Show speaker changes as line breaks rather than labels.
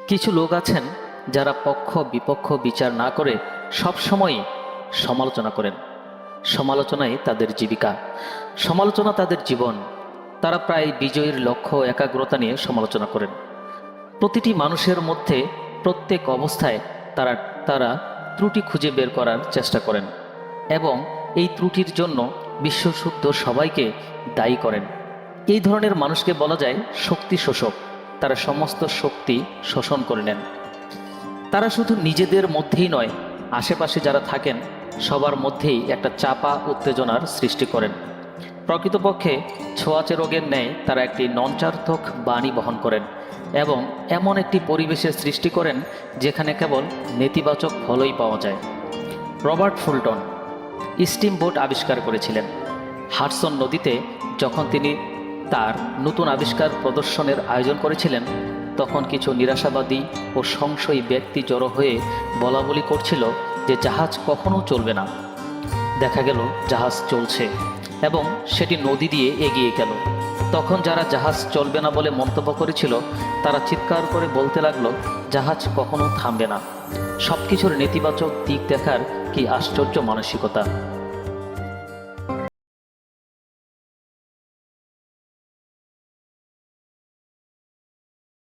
কিছু লোক আছেন যারা পক্ষ বিপক্ষ বিচার না করে সবসময়ই সমালোচনা করেন। সমালোচনাই তাদের জীবিকা, সমালোচনা তাদের জীবন। তারা প্রায় বিজয়ীর লক্ষ্য একাগ্রতা নিয়ে সমালোচনা করেন। প্রতিটি মানুষের মধ্যে প্রত্যেক অবস্থায় তারা তারা ত্রুটি খুঁজে বের করার চেষ্টা করেন এবং এই ত্রুটির জন্য বিশ্বশুদ্ধ সবাইকে দায়ী করেন। এই ধরনের মানুষকে বলা যায় শক্তি শোষক। তারা সমস্ত শক্তি শোষণ করে নেন। তারা শুধু নিজেদের মধ্যেই নয়, আশেপাশে যারা থাকেন সবার মধ্যেই একটা চাপা উত্তেজনার সৃষ্টি করেন। প্রকৃতপক্ষে ছোঁয়াচে রোগের ন্যায় তারা একটি নঞ্চার্থক বাণী বহন করেন এবং এমন একটি পরিবেশের সৃষ্টি করেন যেখানে কেবল নেতিবাচক ফলই পাওয়া যায়। রবার্ট ফুলটন স্টিম বোট আবিষ্কার করেছিলেন। হাডসন নদীতে যখন তিনি তার নতুন আবিষ্কার প্রদর্শনের আয়োজন করেছিলেন, তখন কিছু নিরাশাবাদী ও সংশয়ী ব্যক্তি জড়ো হয়ে বলাবলি করছিল যে জাহাজ কখনো চলবে না। দেখা গেল জাহাজ চলছে এবং সেটি নদী দিয়ে এগিয়ে গেল। তখন যারা জাহাজ চলবে না বলে মন্তব্য করেছিল তারা চিৎকার করে বলতে লাগলো, জাহাজ কখনো থামবে না। সব কিছুর নেতিবাচক দিক দেখার কি আশ্চর্য মানসিকতা!